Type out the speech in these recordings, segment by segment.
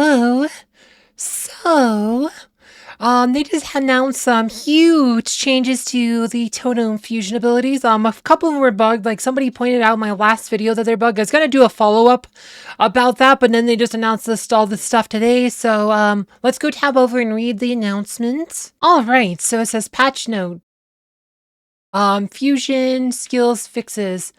Hello. So, they just announced some huge changes to the Totem Fusion abilities. A couple of them were bugged. Like somebody pointed out in my last video that they're bugged. I was gonna do a follow-up about that, but then they just announced all this stuff today. So, let's go tab over and read the announcements. All right. So it says patch note. Fusion skills fixes.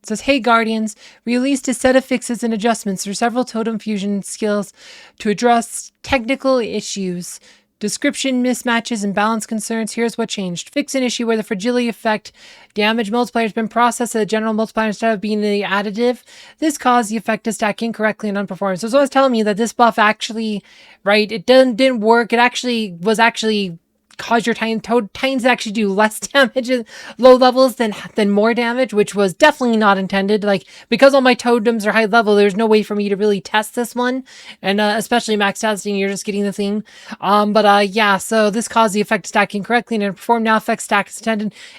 It says, hey Guardians, we released a set of fixes and adjustments for several Totem Fusion skills to address technical issues, description mismatches, and balance concerns. Here's what changed. Fix an issue where the fragility effect damage multiplier has been processed as a general multiplier instead of being the additive. This caused the effect to stack incorrectly and unperformed. So it's always telling me that this buff actually, right, it didn't work. It actually was cause your titans actually do less damage at low levels than more damage, which was definitely not intended. Like, because all my totems are high level, there's no way for me to really test this one, and especially max testing, you're just getting the thing. Yeah, so this caused the effect to stack incorrectly and perform now effect stack is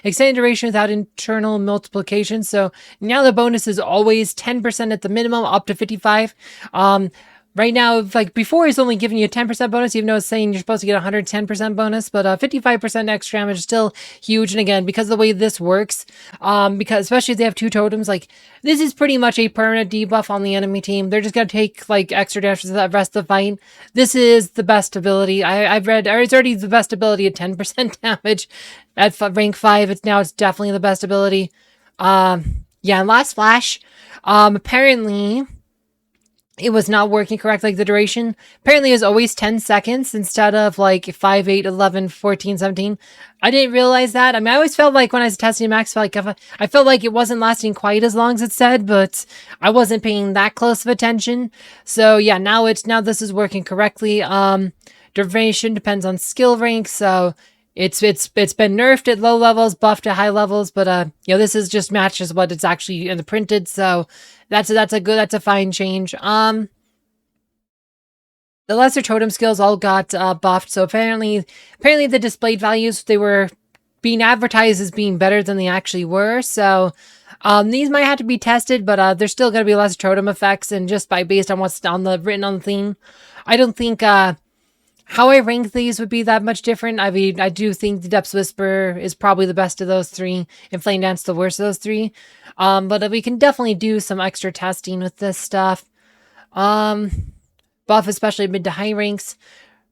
extended duration without internal multiplication. So now the bonus is always 10% at the minimum, up to 55. Right now, like before, it's only giving you a 10% bonus, even though it's saying you're supposed to get 110% bonus, but 55% extra damage is still huge. And again, because of the way this works, because especially if they have two totems, like this is pretty much a permanent debuff on the enemy team. They're just going to take like extra damage for the rest of the fight. This is the best ability. I've read, or it's already the best ability at 10% damage at rank 5. It's definitely the best ability. Yeah, and last flash, apparently it was not working correctly. Like the duration apparently is always 10 seconds instead of like 5, 8, 11, 14, 17. I didn't realize that. I mean, I always felt like when I was testing max, like I felt like it wasn't lasting quite as long as it said, but I wasn't paying that close of attention. So yeah, now this is working correctly. Duration depends on skill rank, so it's been nerfed at low levels, buffed at high levels, but this is just matches what it's actually in the printed, so that's a fine change. The lesser totem skills all got buffed, so apparently the displayed values, they were being advertised as being better than they actually were. So these might have to be tested, but there's still going to be lesser totem effects, and just based on what's written on the thing, I don't think how I rank these would be that much different. I mean, I do think the Depths Whisper is probably the best of those three, and Flame Dance the worst of those three. But we can definitely do some extra testing with this stuff. Buff, especially mid to high ranks.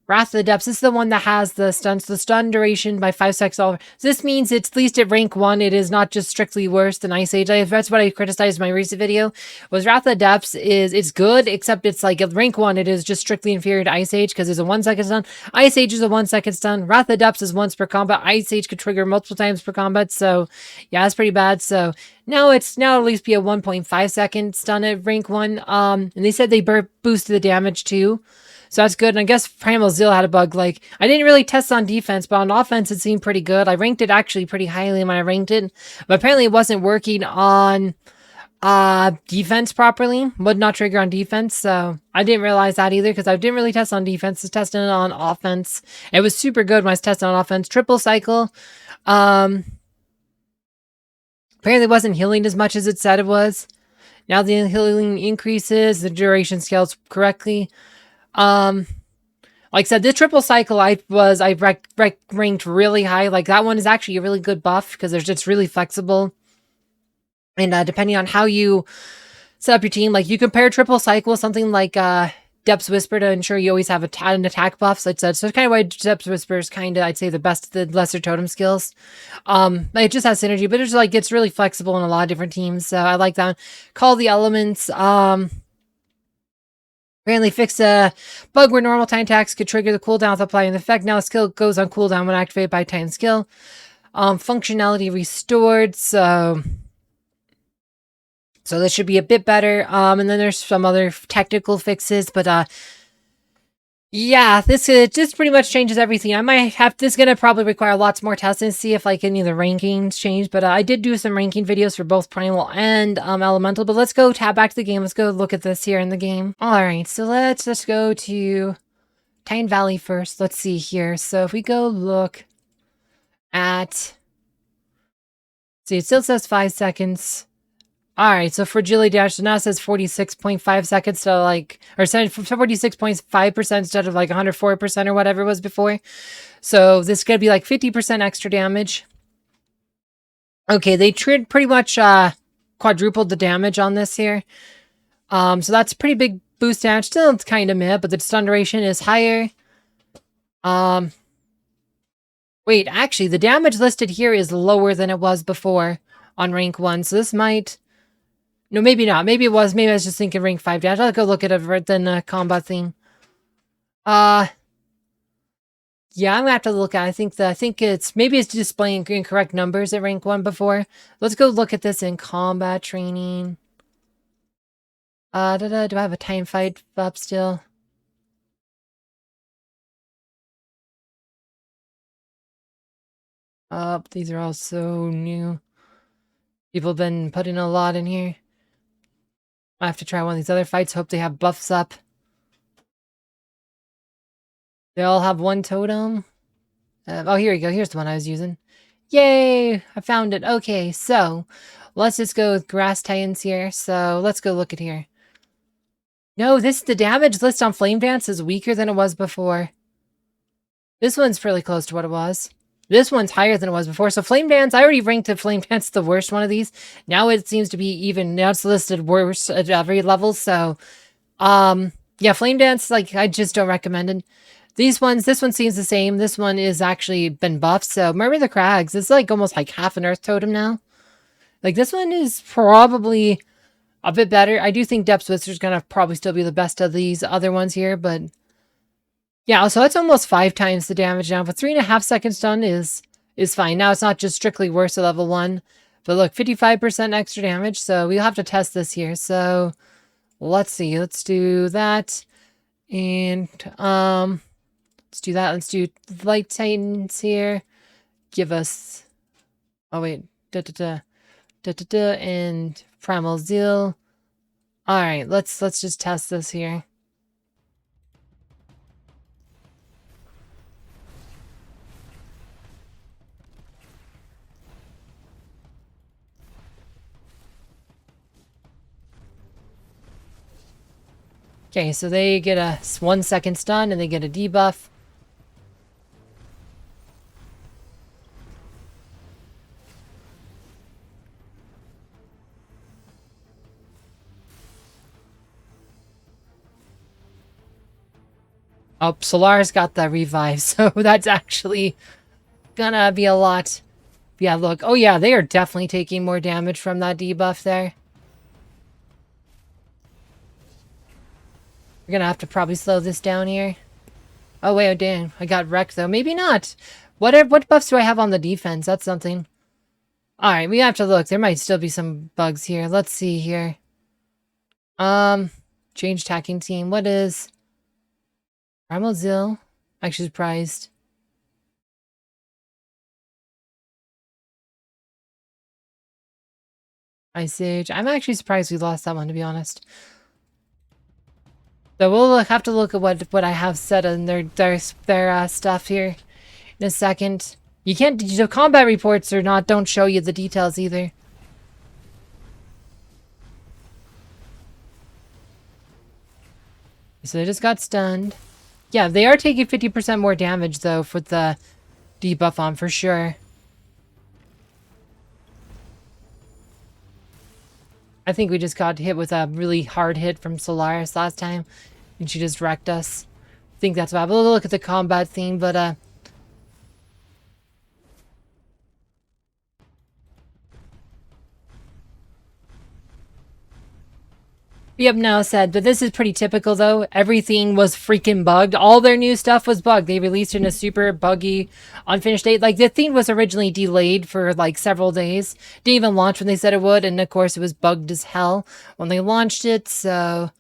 Wrath of the Depths, this is the one that has the stun duration by 5 seconds all over. So this means it's at least at rank 1, it is not just strictly worse than Ice Age. That's what I criticized in my recent video, was Wrath of the Depths it's good, except it's like at rank 1, it is just strictly inferior to Ice Age, because there's a 1 second stun. Ice Age is a 1 second stun. Wrath of the Depths is once per combat. Ice Age could trigger multiple times per combat, so yeah, that's pretty bad. So now at least be a 1.5 second stun at rank 1. And they said they boosted the damage too. So that's good. And I guess Primal Zeal had a bug. Like, I didn't really test on defense, but on offense, it seemed pretty good. I ranked it actually pretty highly when I ranked it. But apparently it wasn't working on defense properly. Would not trigger on defense. So I didn't realize that either, because I didn't really test on defense. I was testing it on offense. It was super good when I was testing on offense. Triple cycle. Apparently it wasn't healing as much as it said it was. Now the healing increases. The duration scales correctly. Like I said, this triple cycle I ranked really high. Like that one is actually a really good buff, because it's really flexible, and depending on how you set up your team, like you compare triple cycle with something like Depths Whisper to ensure you always have an attack buff. So it's kind of why Depths Whisper is kind of, I'd say, the best of the lesser totem skills. It just has synergy, but it's really flexible in a lot of different teams. So I like that one. Call the Elements. Apparently fixed a bug where normal Titan attacks could trigger the cooldown without applying the effect. Now the skill goes on cooldown when activated by Titan skill. Functionality restored, so this should be a bit better. And then there's some other technical fixes, but yeah, this just pretty much changes everything. I might have this gonna probably require lots more testing to see if like any of the rankings change. But I did do some ranking videos for both Primal and Elemental. But let's go tab back to the game. Let's go look at this here in the game. All right, so let's go to Titan Valley first. Let's see here. So if we go look at, see, it still says 5 seconds. Alright, so fragility dash now says 46.5 seconds to like, or 46.5% instead of like 104% or whatever it was before. So this is going to be like 50% extra damage. Okay, they pretty much quadrupled the damage on this here. So that's a pretty big boost damage. Still, it's kind of meh, but the stun duration is higher. Wait, actually, the damage listed here is lower than it was before on rank 1. So this might... No, maybe not. Maybe it was. Maybe I was just thinking rank 5 damage. I'll go look at it then combat thing. Yeah, I'm gonna have to look at it. I think it's maybe it's displaying incorrect numbers at rank 1 before. Let's go look at this in combat training. Do I have a time fight up still? These are all so new. People have been putting a lot in here. I have to try one of these other fights. Hope they have buffs up. They all have one totem. Oh, here we go. Here's the one I was using. Yay! I found it. Okay, so let's just go with Grass Titans here. So let's go look at here. No, the damage list on Flame Dance is weaker than it was before. This one's fairly close to what it was. This one's higher than it was before. So Flame Dance, I already ranked Flame Dance the worst one of these. Now it seems to be even, now it's listed worse at every level. So, yeah, Flame Dance, like, I just don't recommend it. This one seems the same. This one is actually been buffed. So Murmur the Crags, it's like almost like half an Earth Totem now. Like, this one is probably a bit better. I do think Depth Switzer is going to probably still be the best of these other ones here, but yeah, so it's almost 5 times the damage now, but 3.5 seconds stun is fine. Now it's not just strictly worse at level 1, but look, 55% extra damage, so we'll have to test this here. So let's see, let's do that, and let's do that. Let's do Light Titans here. Give us, oh wait, and Primal Zeal. All right, let's just test this here. Okay, so they get a 1 second stun and they get a debuff. Oh, Solaris got the revive, so that's actually gonna be a lot. Yeah, look. Oh yeah, they are definitely taking more damage from that debuff there. We're gonna have to probably slow this down here. Oh wait, oh damn, I got wrecked though. Maybe not. What buffs do I have on the defense? That's something. Alright, we have to look. There might still be some bugs here. Let's see here. Change attacking team. What is... Primal Zeal. Actually surprised. Ice Age. I'm actually surprised we lost that one, to be honest. So we'll have to look at what I have set in their stuff here in a second. You can't... The combat reports don't show you the details either. So they just got stunned. Yeah, they are taking 50% more damage, though, for the debuff on, for sure. I think we just got hit with a really hard hit from Solaris last time, and she just wrecked us. I think that's bad. We'll look at the combat theme, but, Yep, now said, but this is pretty typical though. Everything was freaking bugged. All their new stuff was bugged. They released it in a super buggy, unfinished state. Like, the theme was originally delayed for like several days. Didn't even launch when they said it would, and of course it was bugged as hell when they launched it, so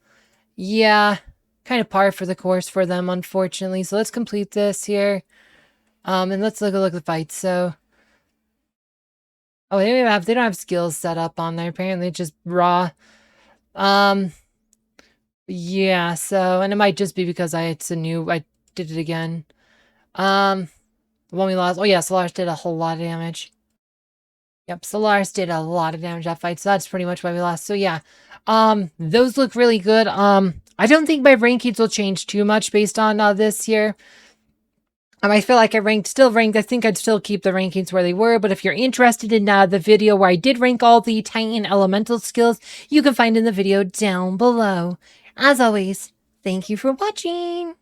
yeah, kind of par for the course for them, unfortunately. So let's complete this here. And let's look at the fights. So oh, they don't have skills set up on there. Apparently it's just raw. Yeah, so, and it might just be because I did it again. The one we lost, oh yeah, Solaris did a whole lot of damage. Yep, Solaris did a lot of damage that fight, so that's pretty much why we lost. So yeah, those look really good. I don't think my rankings will change too much based on this here. I feel like still ranked. I think I'd still keep the rankings where they were. But if you're interested in the video where I did rank all the Titan elemental skills, you can find in the video down below. As always, thank you for watching.